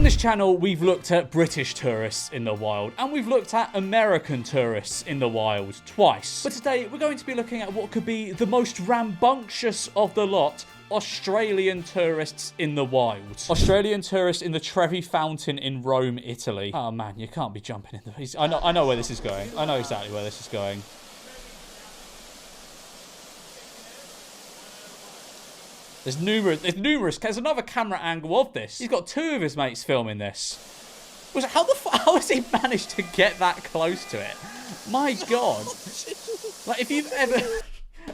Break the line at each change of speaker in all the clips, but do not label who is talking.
On this channel, we've looked at British tourists in the wild, and we've looked at American tourists in the wild twice. But today, we're going to be looking at what could be the most rambunctious of the lot: Australian tourists in the wild. Australian tourists in the Trevi Fountain in Rome, Italy. Oh man, you can't be jumping in the... I know where this is going. I know exactly where this is going. There's numerous. There's another camera angle of this. He's got two of his mates filming this. How has he managed to get that close to it? My God. Like, if you've ever...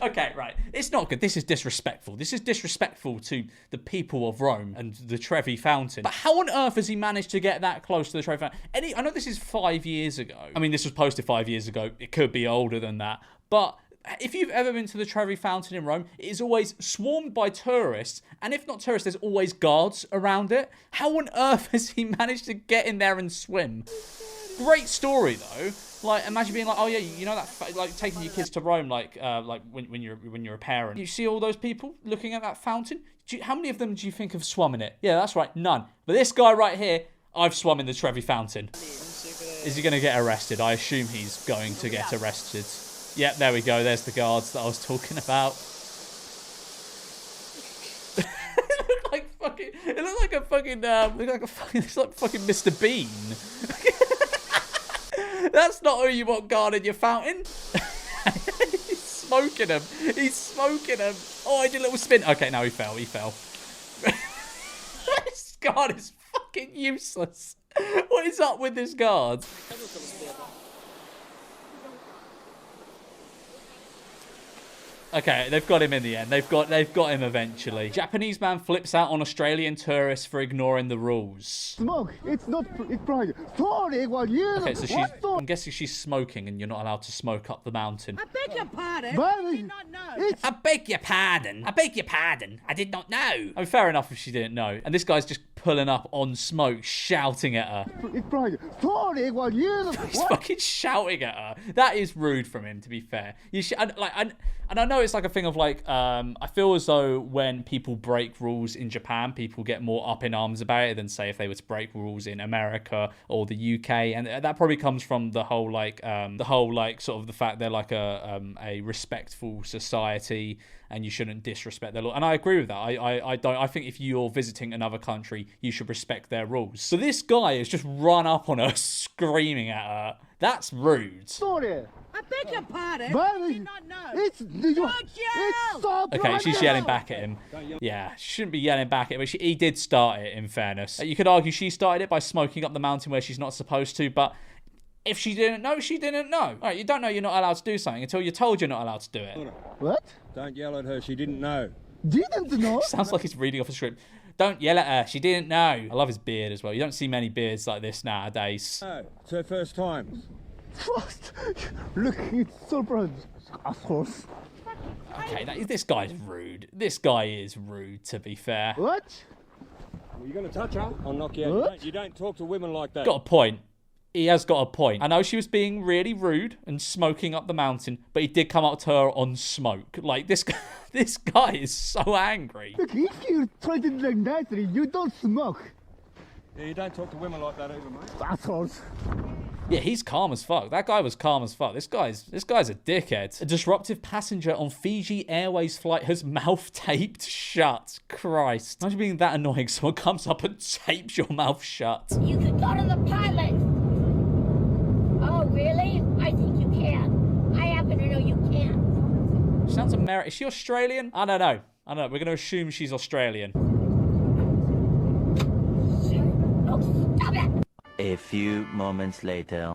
Okay, right. It's not good. This is disrespectful. This is disrespectful to the people of Rome and the Trevi Fountain. But how on earth has he managed to get that close to the Trevi Fountain? I know this is 5 years ago. I mean, this was posted 5 years ago. It could be older than that. But... if you've ever been to the Trevi Fountain in Rome, it is always swarmed by tourists, and if not tourists, there's always guards around it. How on earth has he managed to get in there and swim? Great story, though. Like, imagine being like, oh yeah, you know that, like taking your kids to Rome, like when you're a parent. You see all those people looking at that fountain. How many of them do you think have swum in it? Yeah, that's right, none. But this guy right here, I've swum in the Trevi Fountain. Is he going to get arrested? I assume he's going to get arrested. Yep, there we go. There's the guards that I was talking about. It looked like fucking Mr. Bean. That's not who you want guarding your fountain. He's smoking him. He's smoking him. Oh, I did a little spin. Okay, now he fell. This guard is fucking useless. What is up with this guard? Okay, they've got him in the end. They've got him eventually. Japanese man flips out on Australian tourists for ignoring the rules.
Smoke. It's not. It's private. Sorry, well, you.
Okay, so I'm guessing she's smoking, and you're not allowed to smoke up the mountain.
I beg your pardon. I did not know.
I beg your pardon. I beg your pardon. I did not know. I mean, fair enough if she didn't know. And this guy's just pulling up on smoke, shouting at her.
It's private. Sorry, well, you.
He's fucking shouting at her. That is rude from him, to be fair. And I know it's like a thing of like, I feel as though when people break rules in Japan, people get more up in arms about it than say if they were to break rules in America or the UK. And that probably comes from the whole sort of the fact they're like a respectful society and you shouldn't disrespect their law. And I agree with that. I think if you're visiting another country, you should respect their rules. So this guy has just run up on her screaming at her. That's rude.
Sorry.
I beg your pardon. I did not know.
It's so
okay, she's yelling back at him. Yeah, she shouldn't be yelling back at him, but he did start it, in fairness. You could argue she started it by smoking up the mountain where she's not supposed to, but if she didn't know, she didn't know. All right, you don't know you're not allowed to do something until you're told you're not allowed to do it.
What?
Don't yell at her, she didn't know.
Didn't know?
Sounds like he's reading off a script. Don't yell at her, she didn't know. I love his beard as well. You don't see many beards like this nowadays.
No, it's her first time.
First, look, it's so proud. Assholes.
Okay, this guy's rude. This guy is rude, to be fair.
What?
Well, you're going to touch her? I'll knock you out.
What?
You don't talk to women like that.
Got a point. He has got a point. I know she was being really rude and smoking up the mountain, but he did come up to her on smoke. Like, this guy is so angry.
Look, if you try to like nicely, you don't smoke.
Yeah, you don't talk to women like that either, mate.
Assholes.
Yeah, he's calm as fuck. That guy was calm as fuck. This guy's a dickhead. A disruptive passenger on Fiji Airways flight has mouth taped shut. Christ. Imagine being that annoying. Someone comes up and tapes your mouth shut.
You could go to the pilot. Oh, really? I think you can. I happen to know you can.
She sounds American. Is she Australian? I don't know. We're going to assume she's Australian.
Oh, stop it!
A few moments later.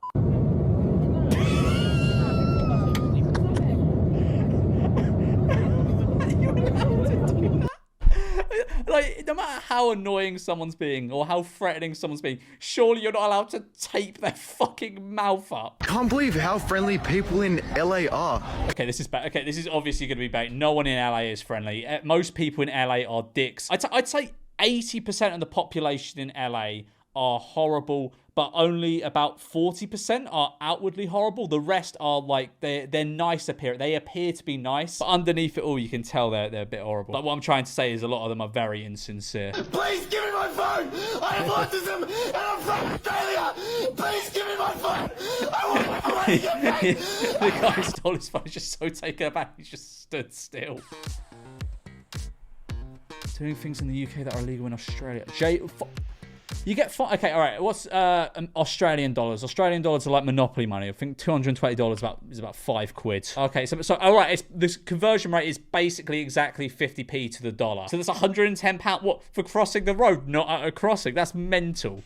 Like, no matter how annoying someone's being or how threatening someone's being, surely you're not allowed to tape their fucking mouth up.
Can't believe how friendly people in LA are.
Okay, this is bad. Okay, this is obviously going to be bad. No one in LA is friendly. Most people in LA are dicks. I'd say 80% of the population in LA are horrible, but only about 40% are outwardly horrible. The rest are like, they're nice appearance. They appear to be nice, but underneath it all, you can tell they're a bit horrible. Like, what I'm trying to say is a lot of them are very insincere.
Please give me my phone! I have autism and I'm from Australia! Please give me my phone! I want to get back!
The guy who stole his phone is just so taken aback, he's just stood still. Doing things in the UK that are illegal in Australia. You get fine. Okay, all right. What's Australian dollars? Australian dollars are like monopoly money. I think $220 is about £5. Okay, so all right. This conversion rate is basically exactly 50p to the dollar. So that's £110. What, for crossing the road? Not at a crossing. That's mental.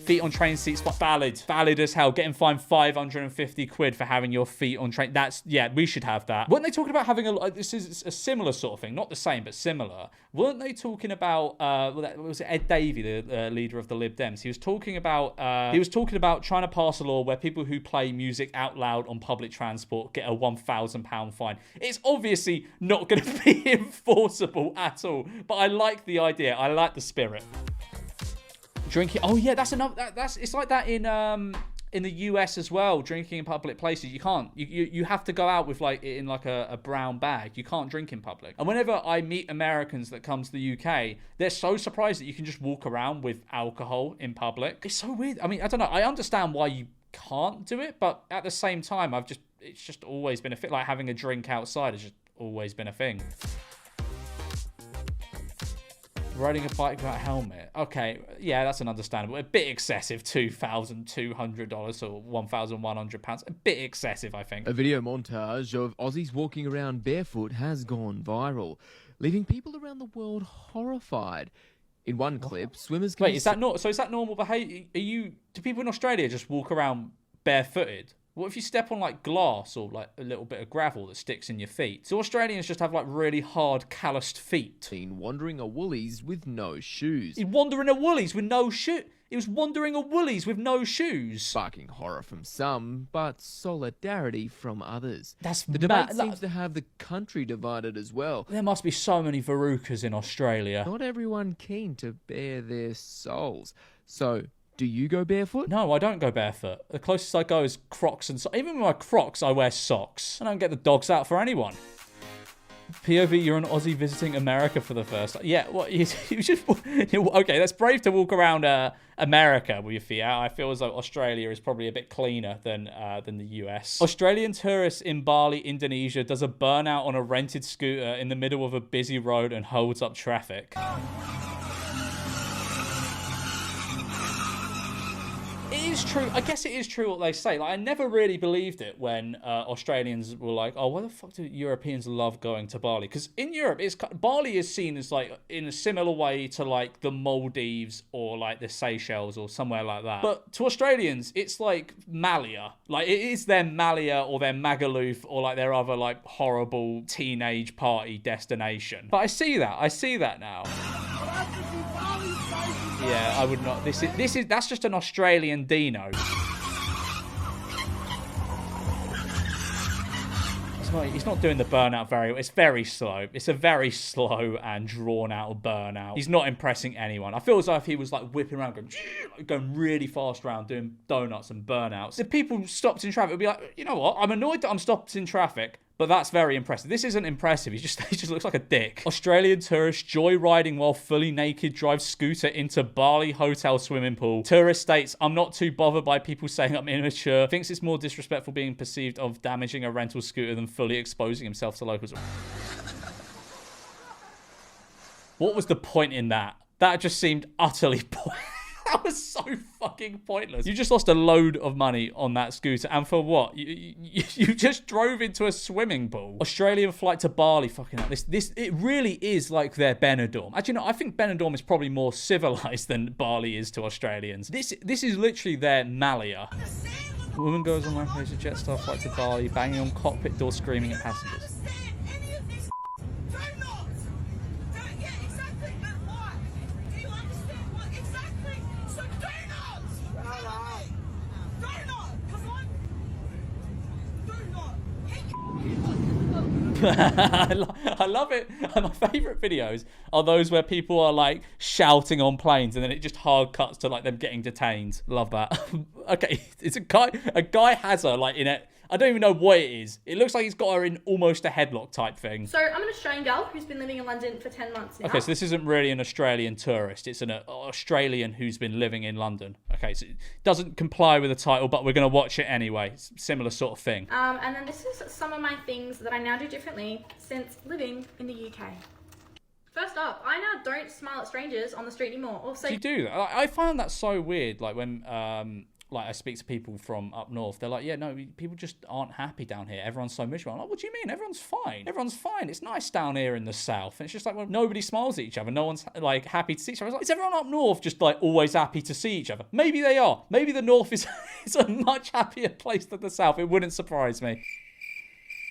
Feet on train seats, valid as hell. Getting fined 550 quid for having your feet on train. Yeah, we should have that. Weren't they talking about having this is a similar sort of thing, not the same, but similar. Weren't they talking about, was it Ed Davey, the leader of the Lib Dems? He was talking about trying to pass a law where people who play music out loud on public transport get a £1,000 fine. It's obviously not going to be enforceable at all, but I like the idea. I like the spirit. Drinking. Oh yeah, that's another. It's like that in the US as well. Drinking in public places, you can't. You have to go out with in a brown bag. You can't drink in public. And whenever I meet Americans that come to the UK, they're so surprised that you can just walk around with alcohol in public. It's so weird. I mean, I don't know. I understand why you can't do it, but at the same time, it's just always been a thing. Like having a drink outside has just always been a thing. Riding a bike without a helmet. Okay, yeah, that's an understandable. A bit excessive, $2,200 or £1,100. A bit excessive, I think.
A video montage of Aussies walking around barefoot has gone viral, leaving people around the world horrified. In one clip, swimmers can...
Wait, is that normal behaviour? Do people in Australia just walk around barefooted? What if you step on glass or a little bit of gravel that sticks in your feet? So Australians just have really hard calloused feet.
Seen wandering a Woolies with no shoes.
He was wandering a Woolies with no shoes.
Sparking horror from some, but solidarity from others.
The
debate seems to have the country divided as well.
There must be so many verrucas in Australia.
Not everyone keen to bare their souls. So... do you go barefoot?
No, I don't go barefoot. The closest I go is Crocs and socks. Even with my Crocs, I wear socks. I don't get the dogs out for anyone. POV, you're an Aussie visiting America for the first time. Yeah, what? You just... Okay, that's brave to walk around America with your feet out. I feel as though Australia is probably a bit cleaner than the US. Australian tourist in Bali, Indonesia, does a burnout on a rented scooter in the middle of a busy road and holds up traffic. It is true. I guess it is true what they say. I never really believed it when Australians were like, "Oh, why the fuck do Europeans love going to Bali?" Because in Europe, Bali is seen as in a similar way to the Maldives or the Seychelles or somewhere like that. But to Australians, it's like Malia. It is their Malia or their Magaluf or their other horrible teenage party destination. But I see that now. Yeah, I would not. That's just an Australian Dino. He's not doing the burnout very well. It's very slow. It's a very slow and drawn out burnout. He's not impressing anyone. I feel as though if he was whipping around, going really fast around, doing donuts and burnouts, if people stopped in traffic, it would be like, you know what? I'm annoyed that I'm stopped in traffic. But that's very impressive. This isn't impressive. He just looks like a dick. Australian tourist joyriding while fully naked drives scooter into Bali hotel swimming pool. Tourist states, I'm not too bothered by people saying I'm immature. Thinks it's more disrespectful being perceived of damaging a rental scooter than fully exposing himself to locals. What was the point in that? That just seemed utterly pointless. That was so fucking pointless. You just lost a load of money on that scooter. And for what? You just drove into a swimming pool. Australian flight to Bali. Fucking hell. It really is like their Benidorm. Actually, no, I think Benidorm is probably more civilized than Bali is to Australians. This is literally their Malia. Woman goes on rampage to Jetstar flight to Bali, banging on cockpit door, screaming at passengers. I love it. My favourite videos are those where people are like shouting on planes and then it just hard cuts to like them getting detained. Love that. Okay, it's a guy has her like in it. I don't even know what it is. It looks like he's got her in almost a headlock type thing.
So I'm an Australian girl who's been living in London for 10 months now.
Okay, so this isn't really an Australian tourist. It's an Australian who's been living in London. Okay, so it doesn't comply with the title, but we're going to watch it anyway. It's a similar sort of thing.
And then this is some of my things that I now do differently since living in the UK. First up, I now don't smile at strangers on the street anymore. Also,
Do you do that? I find that so weird. Like when like I speak to people from up north, they're like, yeah, no, people just aren't happy down here. Everyone's so miserable. I'm like, what do you mean? Everyone's fine. Everyone's fine. It's nice down here in the south. And it's just like, well, nobody smiles at each other. No one's like happy to see each other. It's like, is everyone up north just like always happy to see each other? Maybe they are. Maybe the north is a much happier place than the south. It wouldn't surprise me.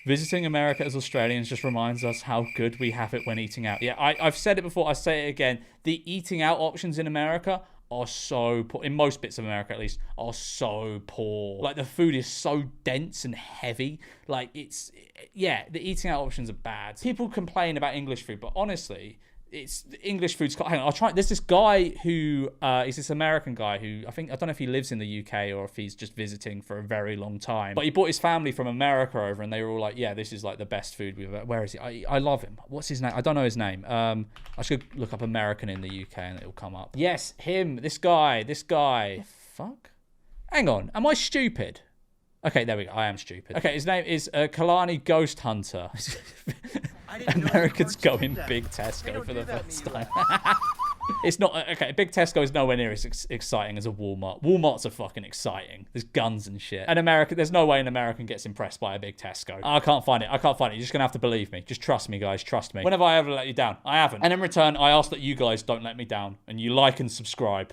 Visiting America as Australians just reminds us how good we have it when eating out. Yeah, I've said it before. I say it again. The eating out options in America are so poor, in most bits of America at least, are so poor. Like the food is so dense and heavy. Like the eating out options are bad. People complain about English food, but honestly, it's English food's. Hang on, I'll try. There's this guy who is this American guy who I don't know if he lives in the UK or if he's just visiting for a very long time. But he brought his family from America over, and they were all like, "Yeah, this is like the best food we've ever." Where is he? I love him. What's his name? I don't know his name. I should look up American in the UK and it'll come up. Yes, him. This guy. The fuck. Hang on. Am I stupid? Okay, there we go. I am stupid. Okay, his name is Kalani Ghost Hunter. Americans go in Big Tesco for the first time. It's not okay. Big Tesco is nowhere near as exciting as a Walmart. Walmarts are fucking exciting. There's guns and shit. And America, there's no way an American gets impressed by a big Tesco. I can't find it. You're just gonna have to believe me. Just trust me, guys. Trust me. When have I ever let you down? I haven't. And in return, I ask that you guys don't let me down and you like and subscribe.